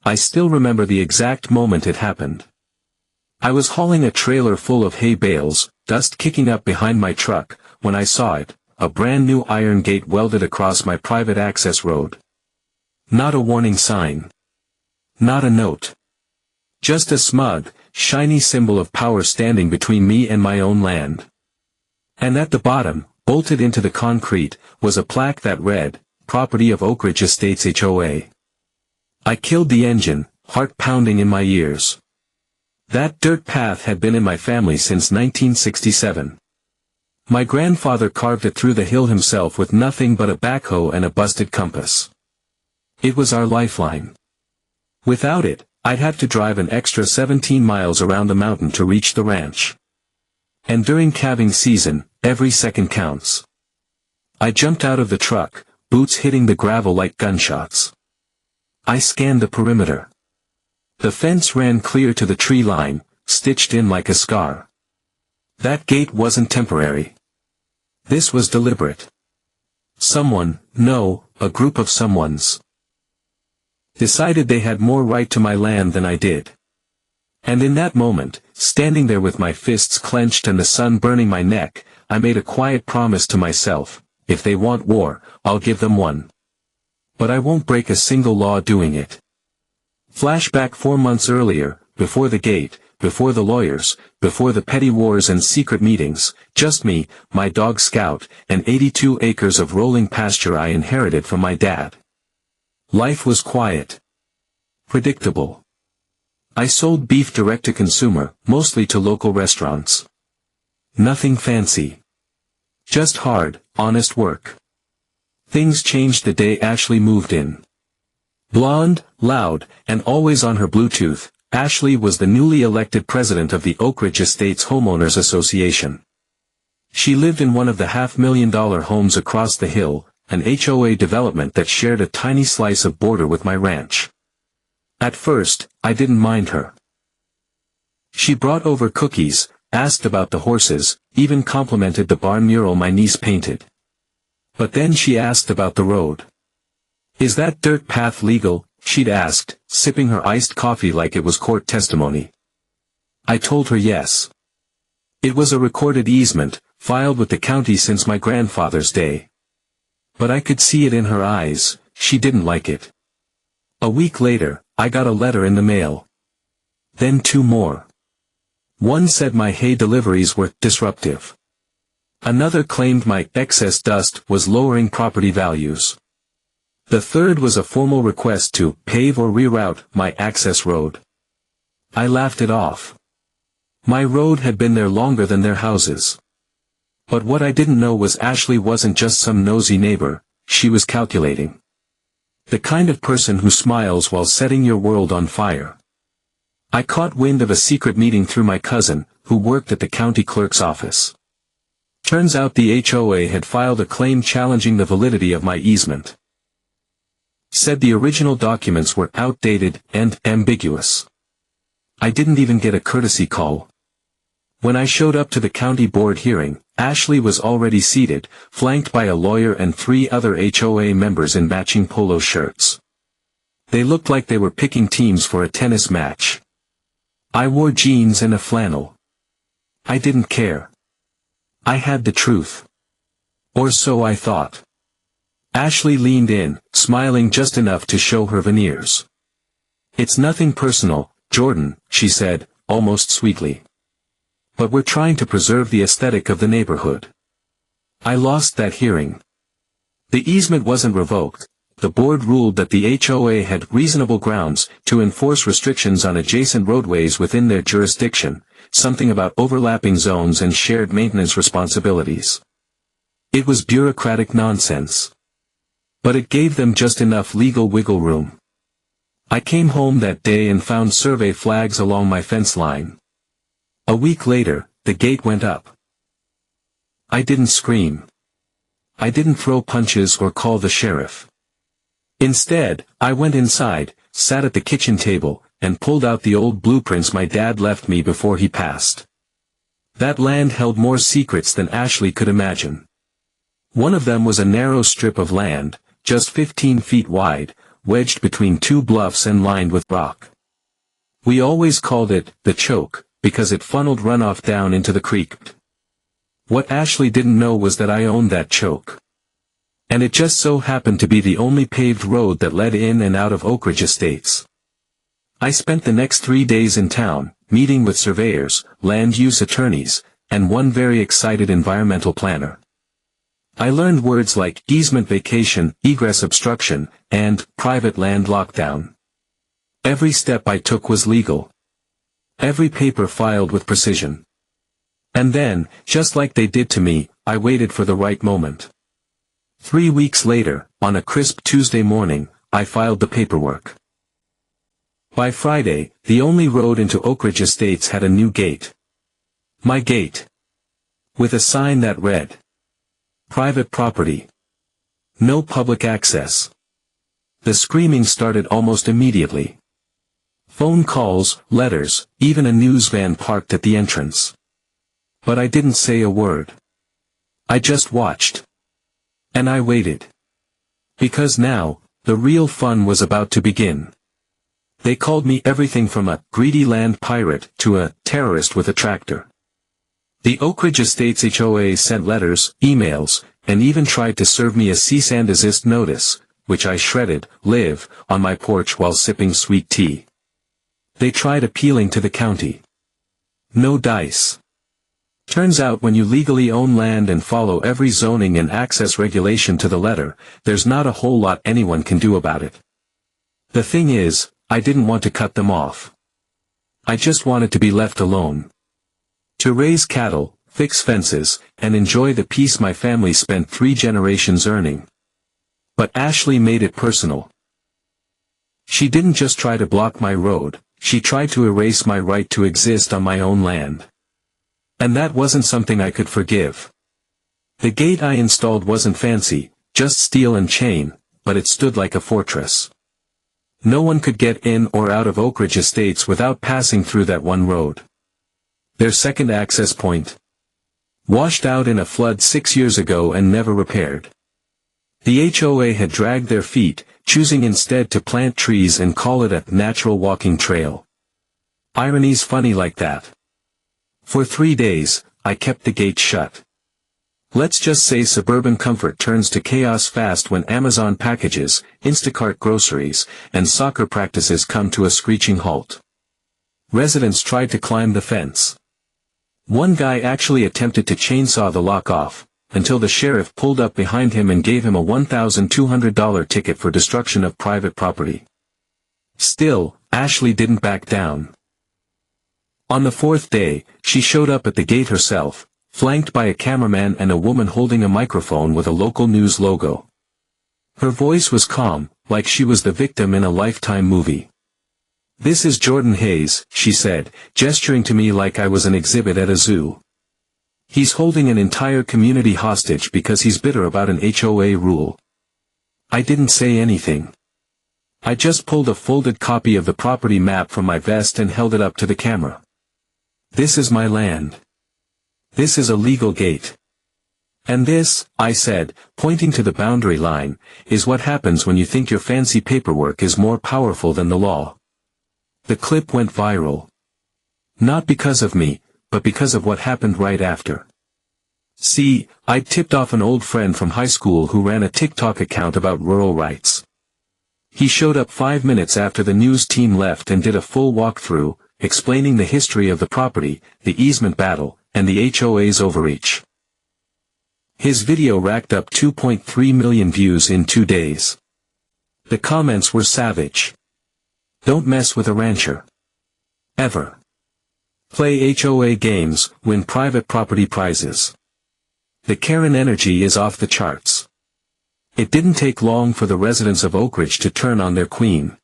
I still remember the exact moment it happened. I was hauling a trailer full of hay bales, dust kicking up behind my truck, when I saw it, a brand new iron gate welded across my private access road. Not a warning sign. Not a note. Just a smug, shiny symbol of power standing between me and my own land. And at the bottom, bolted into the concrete, was a plaque that read, "Property of Oak Ridge Estates HOA." I killed the engine, heart pounding in my ears. That dirt path had been in my family since 1967. My grandfather carved it through the hill himself with nothing but a backhoe and a busted compass. It was our lifeline. Without it, I'd have to drive an extra 17 miles around the mountain to reach the ranch. And during calving season, every second counts. I jumped out of the truck, boots hitting the gravel like gunshots. I scanned the perimeter. The fence ran clear to the tree line, stitched in like a scar. That gate wasn't temporary. This was deliberate. Someone, no, a group of someones, decided they had more right to my land than I did. And in that moment, standing there with my fists clenched and the sun burning my neck, I made a quiet promise to myself: if they want war, I'll give them one. But I won't break a single law doing it. Flashback 4 months earlier, before the gate, before the lawyers, before the petty wars and secret meetings, just me, my dog Scout, and 82 acres of rolling pasture I inherited from my dad. Life was quiet. Predictable. I sold beef direct to consumer, mostly to local restaurants. Nothing fancy. Just hard, honest work. Things changed the day Ashley moved in. Blonde, loud, and always on her Bluetooth, Ashley was the newly elected president of the Oak Ridge Estates Homeowners Association. She lived in one of the $500,000 homes across the hill, an HOA development that shared a tiny slice of border with my ranch. At first, I didn't mind her. She brought over cookies, asked about the horses, even complimented the barn mural my niece painted. But then she asked about the road. "Is that dirt path legal?" she'd asked, sipping her iced coffee like it was court testimony. I told her yes. It was a recorded easement, filed with the county since my grandfather's day. But I could see it in her eyes, she didn't like it. A week later, I got a letter in the mail. Then 2 more. One said my hay deliveries were disruptive. Another claimed my excess dust was lowering property values. The third was a formal request to pave or reroute my access road. I laughed it off. My road had been there longer than their houses. But what I didn't know was Ashley wasn't just some nosy neighbor, she was calculating. The kind of person who smiles while setting your world on fire. I caught wind of a secret meeting through my cousin, who worked at the county clerk's office. Turns out the HOA had filed a claim challenging the validity of my easement. Said the original documents were outdated and ambiguous. I didn't even get a courtesy call. When I showed up to the county board hearing, Ashley was already seated, flanked by a lawyer and 3 other HOA members in matching polo shirts. They looked like they were picking teams for a tennis match. I wore jeans and a flannel. I didn't care. I had the truth. Or so I thought. Ashley leaned in, smiling just enough to show her veneers. "It's nothing personal, Jordan," she said, almost sweetly. "But we're trying to preserve the aesthetic of the neighborhood." I lost that hearing. The easement wasn't revoked. The board ruled that the HOA had reasonable grounds to enforce restrictions on adjacent roadways within their jurisdiction, something about overlapping zones and shared maintenance responsibilities. It was bureaucratic nonsense. But it gave them just enough legal wiggle room. I came home that day and found survey flags along my fence line. A week later, the gate went up. I didn't scream. I didn't throw punches or call the sheriff. Instead, I went inside, sat at the kitchen table, and pulled out the old blueprints my dad left me before he passed. That land held more secrets than Ashley could imagine. One of them was a narrow strip of land, just 15 feet wide, wedged between two bluffs and lined with rock. We always called it the choke, because it funneled runoff down into the creek. What Ashley didn't know was that I owned that choke. And it just so happened to be the only paved road that led in and out of Oak Ridge Estates. I spent the next 3 days in town, meeting with surveyors, land use attorneys, and one very excited environmental planner. I learned words like easement vacation, egress obstruction, and private land lockdown. Every step I took was legal. Every paper filed with precision. And then, just like they did to me, I waited for the right moment. 3 weeks later, on a crisp Tuesday morning, I filed the paperwork. By Friday, the only road into Oak Ridge Estates had a new gate. My gate. With a sign that read, "Private property. No public access." The screaming started almost immediately. Phone calls, letters, even a news van parked at the entrance. But I didn't say a word. I just watched. And I waited. Because now, the real fun was about to begin. They called me everything from a greedy land pirate to a terrorist with a tractor. The Oak Ridge Estates HOA sent letters, emails, and even tried to serve me a cease and desist notice, which I shredded, live, on my porch while sipping sweet tea. They tried appealing to the county. No dice. Turns out when you legally own land and follow every zoning and access regulation to the letter, there's not a whole lot anyone can do about it. The thing is, I didn't want to cut them off. I just wanted to be left alone. To raise cattle, fix fences, and enjoy the peace my family spent 3 generations earning. But Ashley made it personal. She didn't just try to block my road, she tried to erase my right to exist on my own land. And that wasn't something I could forgive. The gate I installed wasn't fancy, just steel and chain, but it stood like a fortress. No one could get in or out of Oak Ridge Estates without passing through that one road. Their second access point. Washed out in a flood 6 years ago and never repaired. The HOA had dragged their feet, choosing instead to plant trees and call it a natural walking trail. Irony's funny like that. For 3 days, I kept the gate shut. Let's just say suburban comfort turns to chaos fast when Amazon packages, Instacart groceries, and soccer practices come to a screeching halt. Residents tried to climb the fence. One guy actually attempted to chainsaw the lock off, until the sheriff pulled up behind him and gave him a $1,200 ticket for destruction of private property. Still, Ashley didn't back down. On the 4th day, she showed up at the gate herself, flanked by a cameraman and a woman holding a microphone with a local news logo. Her voice was calm, like she was the victim in a Lifetime movie. "This is Jordan Hayes," she said, gesturing to me like I was an exhibit at a zoo. "He's holding an entire community hostage because he's bitter about an HOA rule." I didn't say anything. I just pulled a folded copy of the property map from my vest and held it up to the camera. "This is my land. This is a legal gate. And this," I said, pointing to the boundary line, "is what happens when you think your fancy paperwork is more powerful than the law." The clip went viral. Not because of me, but because of what happened right after. See, I'd tipped off an old friend from high school who ran a TikTok account about rural rights. He showed up 5 minutes after the news team left and did a full walkthrough, explaining the history of the property, the easement battle, and the HOA's overreach. His video racked up 2.3 million views in 2 days. The comments were savage. "Don't mess with a rancher. Ever. Play HOA games, win private property prizes." The Karen energy is off the charts. It didn't take long for the residents of Oak Ridge to turn on their queen.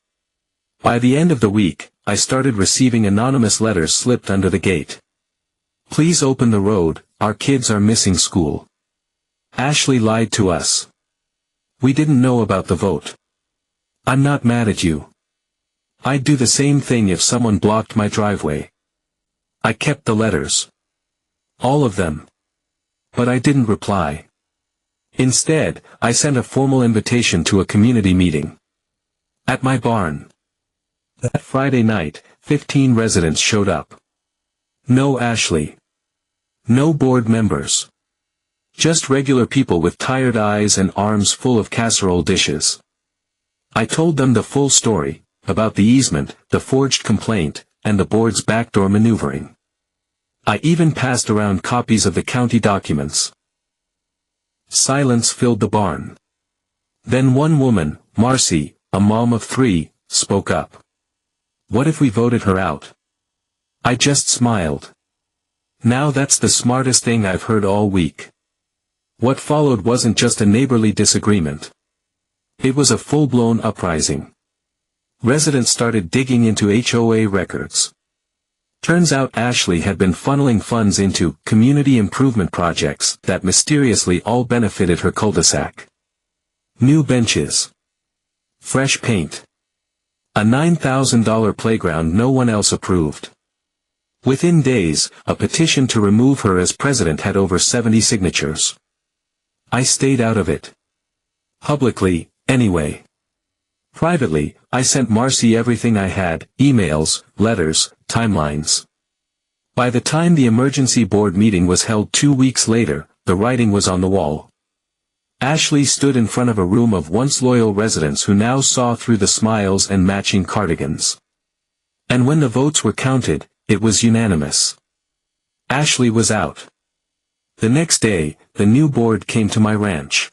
By the end of the week, I started receiving anonymous letters slipped under the gate. "Please open the road, our kids are missing school. Ashley lied to us. We didn't know about the vote. I'm not mad at you. I'd do the same thing if someone blocked my driveway." I kept the letters. All of them. But I didn't reply. Instead, I sent a formal invitation to a community meeting. At my barn. That Friday night, 15 residents showed up. No Ashley. No board members. Just regular people with tired eyes and arms full of casserole dishes. I told them the full story, about the easement, the forged complaint, and the board's backdoor maneuvering. I even passed around copies of the county documents. Silence filled the barn. Then one woman, Marcy, a mom of 3, spoke up. What if we voted her out? I just smiled. Now that's the smartest thing I've heard all week. What followed wasn't just a neighborly disagreement. It was a full-blown uprising. Residents started digging into HOA records. Turns out Ashley had been funneling funds into community improvement projects that mysteriously all benefited her cul-de-sac. New benches. Fresh paint. A $9,000 playground no one else approved. Within days, a petition to remove her as president had over 70 signatures. I stayed out of it. Publicly, anyway. Privately, I sent Marcy everything I had, emails, letters, timelines. By the time the emergency board meeting was held 2 weeks later, the writing was on the wall. Ashley stood in front of a room of once loyal residents who now saw through the smiles and matching cardigans. And when the votes were counted, it was unanimous. Ashley was out. The next day, the new board came to my ranch.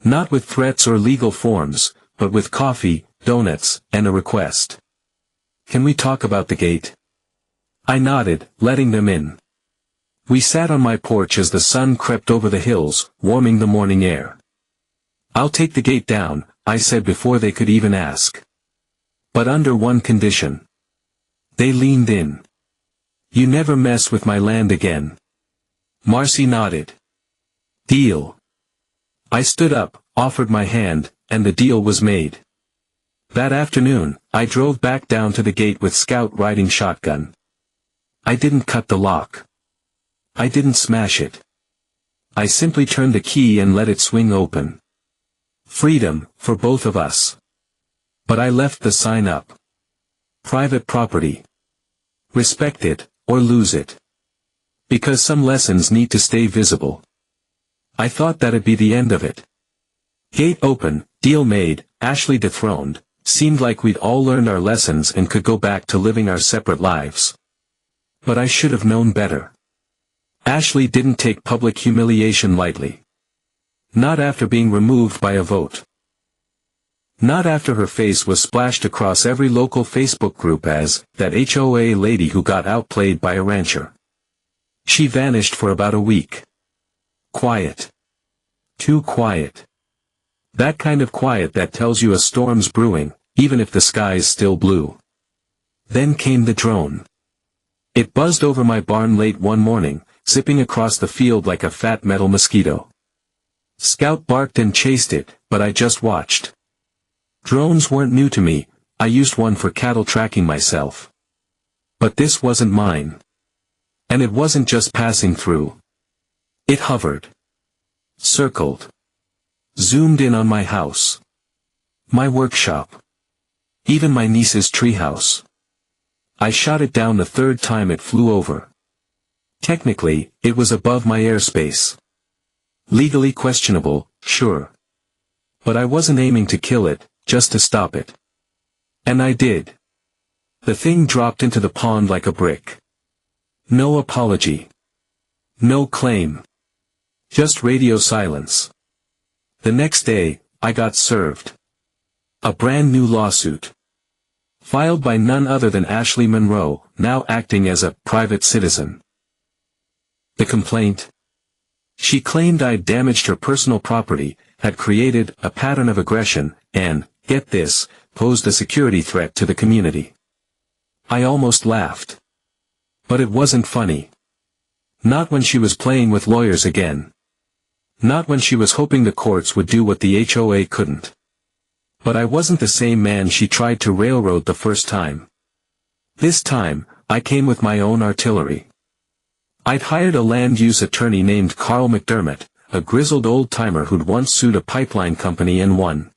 Not with threats or legal forms, but with coffee, donuts, and a request. Can we talk about the gate? I nodded, letting them in. We sat on my porch as the sun crept over the hills, warming the morning air. I'll take the gate down, I said before they could even ask. But under one condition. They leaned in. You never mess with my land again. Marcy nodded. Deal. I stood up, offered my hand, and the deal was made. That afternoon, I drove back down to the gate with Scout riding shotgun. I didn't cut the lock. I didn't smash it. I simply turned the key and let it swing open. Freedom, for both of us. But I left the sign up. Private property. Respect it, or lose it. Because some lessons need to stay visible. I thought that'd be the end of it. Gate open, deal made, Ashley dethroned, seemed like we'd all learned our lessons and could go back to living our separate lives. But I should have known better. Ashley didn't take public humiliation lightly. Not after being removed by a vote. Not after her face was splashed across every local Facebook group as that HOA lady who got outplayed by a rancher. She vanished for about a week. Quiet. Too quiet. That kind of quiet that tells you a storm's brewing, even if the sky's still blue. Then came the drone. It buzzed over my barn late one morning, zipping across the field like a fat metal mosquito. Scout barked and chased it, but I just watched. Drones weren't new to me, I used one for cattle tracking myself. But this wasn't mine. And it wasn't just passing through. It hovered. Circled. Zoomed in on my house. My workshop. Even my niece's treehouse. I shot it down the third time it flew over. Technically, it was above my airspace. Legally questionable, sure. But I wasn't aiming to kill it, just to stop it. And I did. The thing dropped into the pond like a brick. No apology. No claim. Just radio silence. The next day, I got served. A brand new lawsuit. Filed by none other than Ashley Monroe, now acting as a private citizen. The complaint? She claimed I'd damaged her personal property, had created a pattern of aggression, and, get this, posed a security threat to the community. I almost laughed. But it wasn't funny. Not when she was playing with lawyers again. Not when she was hoping the courts would do what the HOA couldn't. But I wasn't the same man she tried to railroad the first time. This time, I came with my own artillery. I'd hired a land use attorney named Carl McDermott, a grizzled old-timer who'd once sued a pipeline company and won.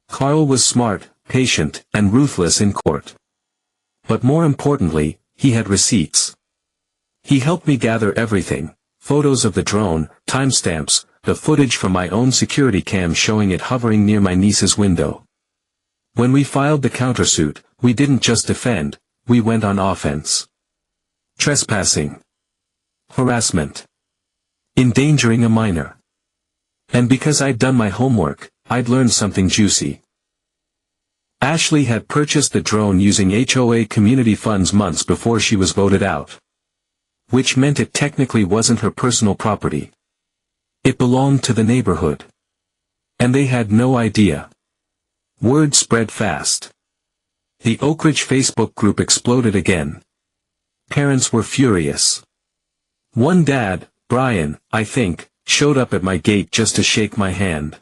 Carl was smart, patient, and ruthless in court. But more importantly, he had receipts. He helped me gather everything: photos of the drone, timestamps, the footage from my own security cam showing it hovering near my niece's window. When we filed the countersuit, we didn't just defend, we went on offense. Trespassing. Harassment. Endangering a minor. And because I'd done my homework, I'd learned something juicy. Ashley had purchased the drone using HOA community funds months before she was voted out. Which meant it technically wasn't her personal property. It belonged to the neighborhood. And they had no idea. Word spread fast. The Oak Ridge Facebook group exploded again. Parents were furious. One dad, Brian, I think, showed up at my gate just to shake my hand.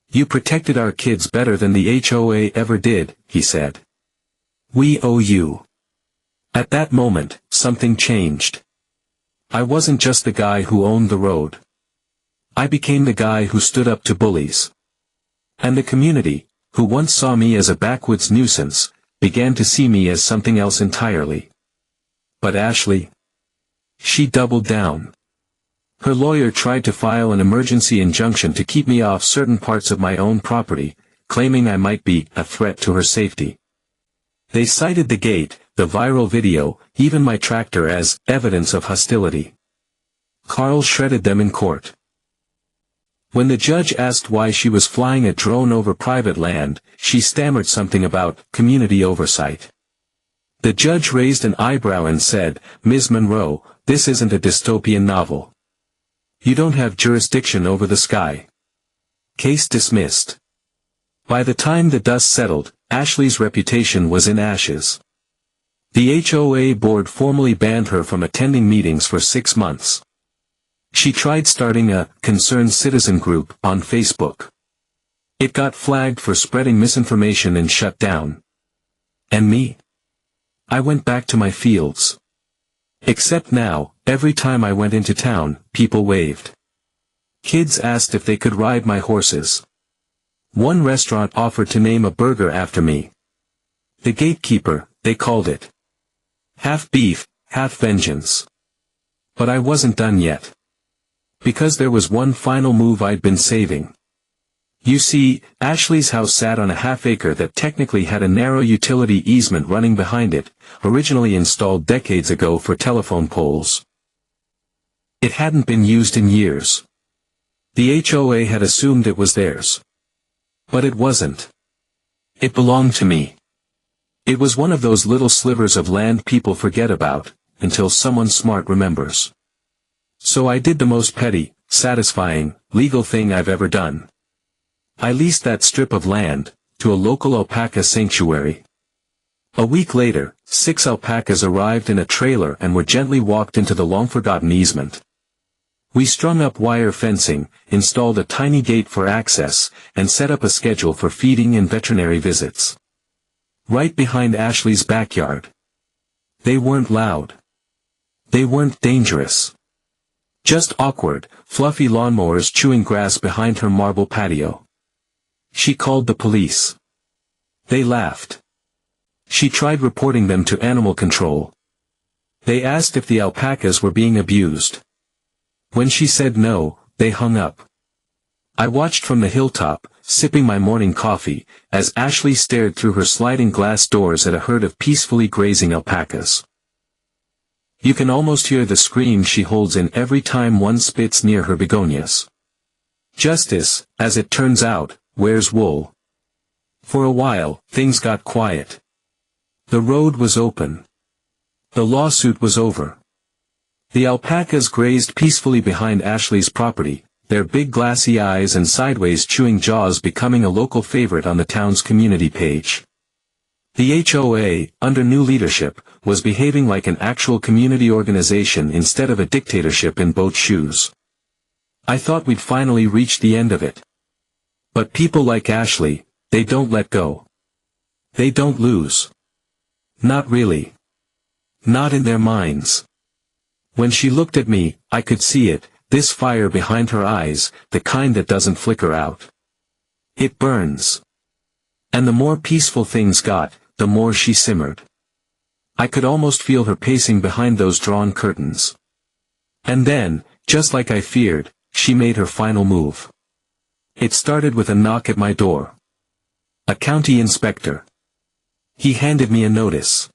"You protected our kids better than the HOA ever did," he said. "We owe you." At that moment, something changed. I wasn't just the guy who owned the road. I became the guy who stood up to bullies. And the community, who once saw me as a backwoods nuisance, began to see me as something else entirely. But Ashley? She doubled down. Her lawyer tried to file an emergency injunction to keep me off certain parts of my own property, claiming I might be a threat to her safety. They cited the gate, the viral video, even my tractor as evidence of hostility. Carl shredded them in court. When the judge asked why she was flying a drone over private land, she stammered something about community oversight. The judge raised an eyebrow and said, "Ms. Monroe, this isn't a dystopian novel. You don't have jurisdiction over the sky." Case dismissed. By the time the dust settled, Ashley's reputation was in ashes. The HOA board formally banned her from attending meetings for 6 months. She tried starting a concerned citizen group on Facebook. It got flagged for spreading misinformation and shut down. And me? I went back to my fields. Except now, every time I went into town, people waved. Kids asked if they could ride my horses. One restaurant offered to name a burger after me. The gatekeeper, they called it. Half beef, half vengeance. But I wasn't done yet. Because there was one final move I'd been saving. You see, Ashley's house sat on a half-acre that technically had a narrow utility easement running behind it, originally installed decades ago for telephone poles. It hadn't been used in years. The HOA had assumed it was theirs. But it wasn't. It belonged to me. It was one of those little slivers of land people forget about, until someone smart remembers. So I did the most petty, satisfying, legal thing I've ever done. I leased that strip of land, to a local alpaca sanctuary. A week later, 6 alpacas arrived in a trailer and were gently walked into the long-forgotten easement. We strung up wire fencing, installed a tiny gate for access, and set up a schedule for feeding and veterinary visits. Right behind Ashley's backyard. They weren't loud. They weren't dangerous. Just awkward, fluffy lawnmowers chewing grass behind her marble patio. She called the police. They laughed. She tried reporting them to animal control. They asked if the alpacas were being abused. When she said no, they hung up. I watched from the hilltop, sipping my morning coffee, as Ashley stared through her sliding glass doors at a herd of peacefully grazing alpacas. You can almost hear the scream she holds in every time one spits near her begonias. Justice, as it turns out, wears wool. For a while, things got quiet. The road was open. The lawsuit was over. The alpacas grazed peacefully behind Ashley's property, their big glassy eyes and sideways chewing jaws becoming a local favorite on the town's community page. The HOA, under new leadership, was behaving like an actual community organization instead of a dictatorship in boat shoes. I thought we'd finally reached the end of it. But people like Ashley, they don't let go. They don't lose. Not really. Not in their minds. When she looked at me, I could see it, this fire behind her eyes, the kind that doesn't flicker out. It burns. And the more peaceful things got, the more she simmered. I could almost feel her pacing behind those drawn curtains. And then, just like I feared, she made her final move. It started with a knock at my door. A county inspector. He handed me a notice.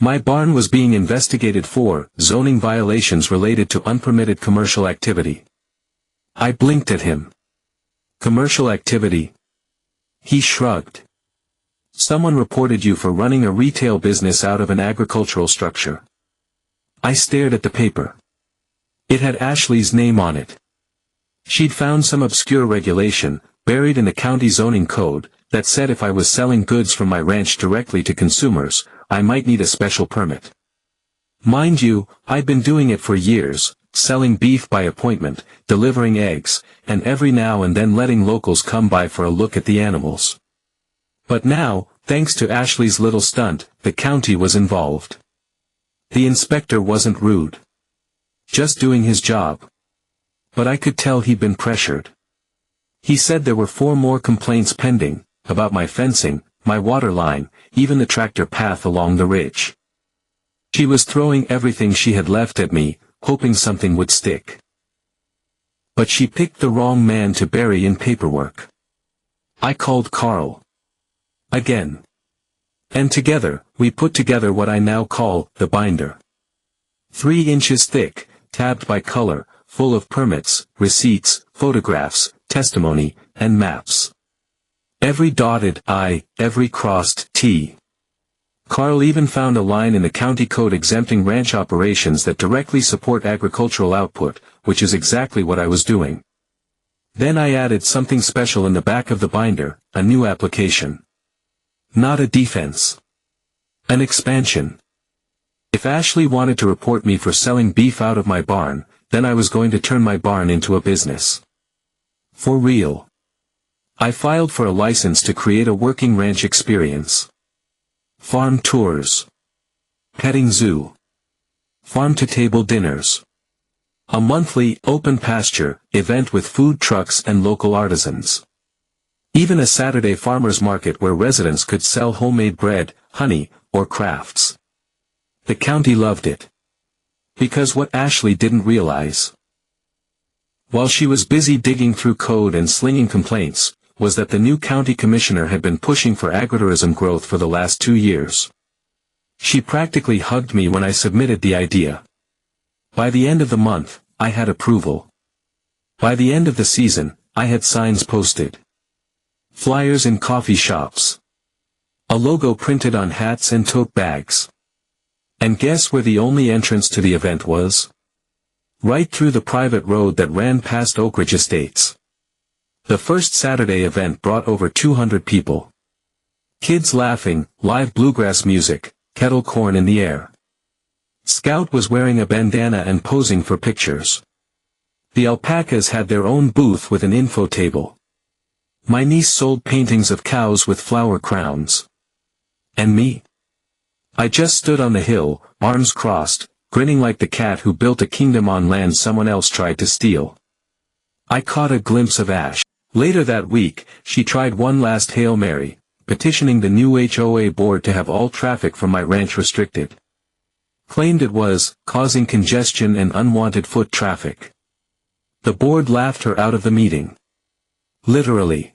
My barn was being investigated for zoning violations related to unpermitted commercial activity. I blinked at him. Commercial activity? He shrugged. Someone reported you for running a retail business out of an agricultural structure. I stared at the paper. It had Ashley's name on it. She'd found some obscure regulation, buried in the county zoning code, that said if I was selling goods from my ranch directly to consumers, I might need a special permit. Mind you, I'd been doing it for years, selling beef by appointment, delivering eggs, and every now and then letting locals come by for a look at the animals. But now, thanks to Ashley's little stunt, the county was involved. The inspector wasn't rude. Just doing his job. But I could tell he'd been pressured. He said there were 4 more complaints pending, about my fencing, my water line, even the tractor path along the ridge. She was throwing everything she had left at me, hoping something would stick. But she picked the wrong man to bury in paperwork. I called Carl. Again. And together, we put together what I now call the binder. 3 inches thick, tabbed by color, full of permits, receipts, photographs, testimony, and maps. Every dotted I, every crossed T. Carl even found a line in the county code exempting ranch operations that directly support agricultural output, which is exactly what I was doing. Then I added something special in the back of the binder, a new application. Not a defense. An expansion. If Ashley wanted to report me for selling beef out of my barn, then I was going to turn my barn into a business. For real. I filed for a license to create a working ranch experience. Farm tours. Petting zoo. Farm-to-table dinners. A monthly, open pasture, event with food trucks and local artisans. Even a Saturday farmers market where residents could sell homemade bread, honey, or crafts. The county loved it. Because what Ashley didn't realize, while she was busy digging through code and slinging complaints, was that the new county commissioner had been pushing for agritourism growth for the last 2 years. She practically hugged me when I submitted the idea. By the end of the month, I had approval. By the end of the season, I had signs posted. Flyers in coffee shops. A logo printed on hats and tote bags. And guess where the only entrance to the event was? Right through the private road that ran past Oak Ridge Estates. The first Saturday event brought over 200 people. Kids laughing, live bluegrass music, kettle corn in the air. Scout was wearing a bandana and posing for pictures. The alpacas had their own booth with an info table. My niece sold paintings of cows with flower crowns. And me? I just stood on the hill, arms crossed, grinning like the cat who built a kingdom on land someone else tried to steal. I caught a glimpse of Ash. Later that week, she tried one last Hail Mary, petitioning the new HOA board to have all traffic from my ranch restricted. Claimed it was causing congestion and unwanted foot traffic. The board laughed her out of the meeting. Literally.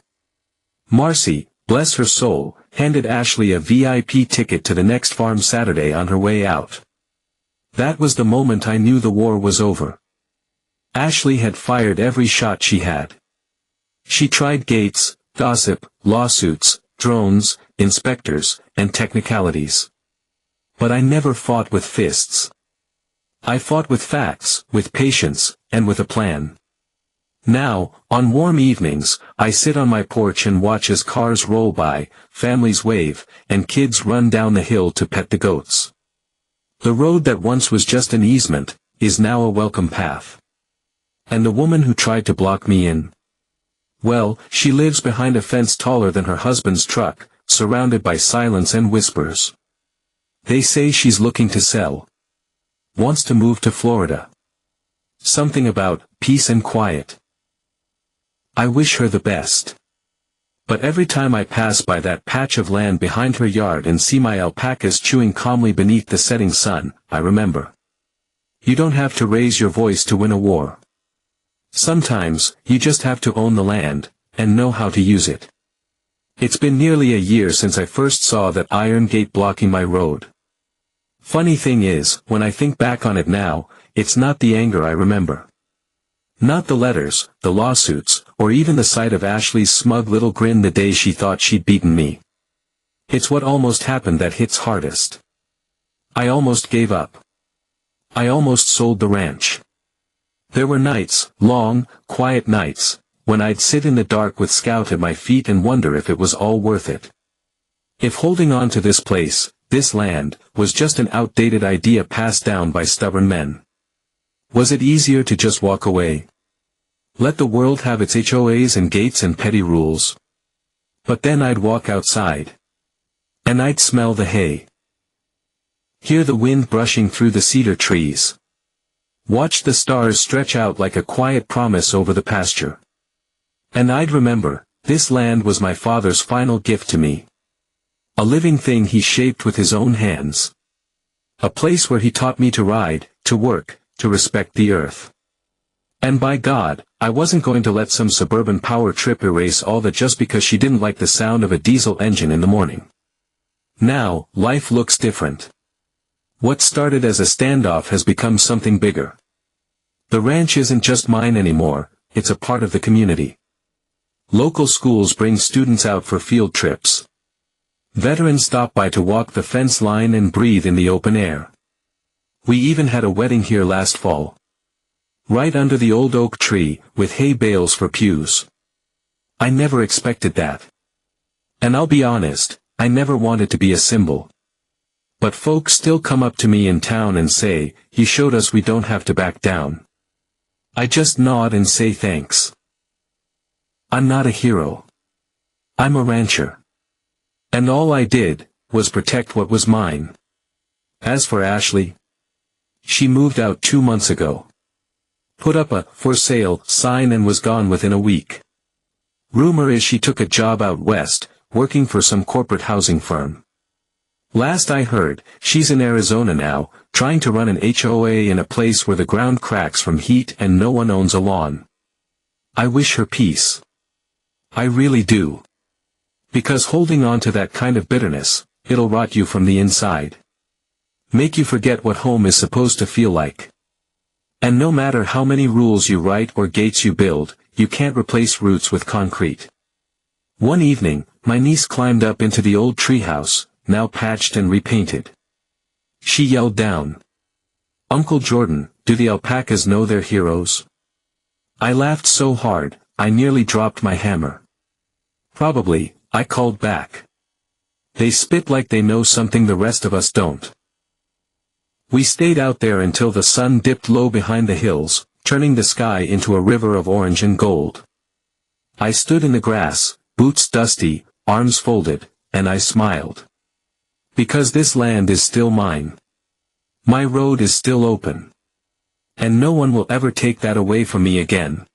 Marcy, bless her soul, handed Ashley a VIP ticket to the next farm Saturday on her way out. That was the moment I knew the war was over. Ashley had fired every shot she had. She tried gates, gossip, lawsuits, drones, inspectors, and technicalities. But I never fought with fists. I fought with facts, with patience, and with a plan. Now, on warm evenings, I sit on my porch and watch as cars roll by, families wave, and kids run down the hill to pet the goats. The road that once was just an easement, is now a welcome path. And the woman who tried to block me in? Well, she lives behind a fence taller than her husband's truck, surrounded by silence and whispers. They say she's looking to sell. Wants to move to Florida. Something about peace and quiet. I wish her the best. But every time I pass by that patch of land behind her yard and see my alpacas chewing calmly beneath the setting sun, I remember. You don't have to raise your voice to win a war. Sometimes, you just have to own the land, and know how to use it. It's been nearly a year since I first saw that iron gate blocking my road. Funny thing is, when I think back on it now, it's not the anger I remember. Not the letters, the lawsuits, or even the sight of Ashley's smug little grin the day she thought she'd beaten me. It's what almost happened that hits hardest. I almost gave up. I almost sold the ranch. There were nights, long, quiet nights, when I'd sit in the dark with Scout at my feet and wonder if it was all worth it. If holding on to this place, this land, was just an outdated idea passed down by stubborn men. Was it easier to just walk away? Let the world have its HOAs and gates and petty rules. But then I'd walk outside. And I'd smell the hay. Hear the wind brushing through the cedar trees. Watch the stars stretch out like a quiet promise over the pasture. And I'd remember, this land was my father's final gift to me. A living thing he shaped with his own hands. A place where he taught me to ride, to work, to respect the earth. And by God, I wasn't going to let some suburban power trip erase all that just because she didn't like the sound of a diesel engine in the morning. Now, life looks different. What started as a standoff has become something bigger. The ranch isn't just mine anymore, it's a part of the community. Local schools bring students out for field trips. Veterans stop by to walk the fence line and breathe in the open air. We even had a wedding here last fall. Right under the old oak tree, with hay bales for pews. I never expected that. And I'll be honest, I never wanted to be a symbol. But folks still come up to me in town and say, "You showed us we don't have to back down." I just nod and say thanks. I'm not a hero. I'm a rancher. And all I did, was protect what was mine. As for Ashley, she moved out 2 months ago. Put up a "for sale" sign and was gone within a week. Rumor is she took a job out west, working for some corporate housing firm. Last I heard, she's in Arizona now, trying to run an HOA in a place where the ground cracks from heat and no one owns a lawn. I wish her peace. I really do. Because holding on to that kind of bitterness, it'll rot you from the inside. Make you forget what home is supposed to feel like. And no matter how many rules you write or gates you build, you can't replace roots with concrete. One evening, my niece climbed up into the old treehouse, now patched and repainted. She yelled down, "Uncle Jordan, do the alpacas know they're heroes?" I laughed so hard, I nearly dropped my hammer. "Probably," I called back. "They spit like they know something the rest of us don't." We stayed out there until the sun dipped low behind the hills, turning the sky into a river of orange and gold. I stood in the grass, boots dusty, arms folded, and I smiled. Because this land is still mine. My road is still open. And no one will ever take that away from me again.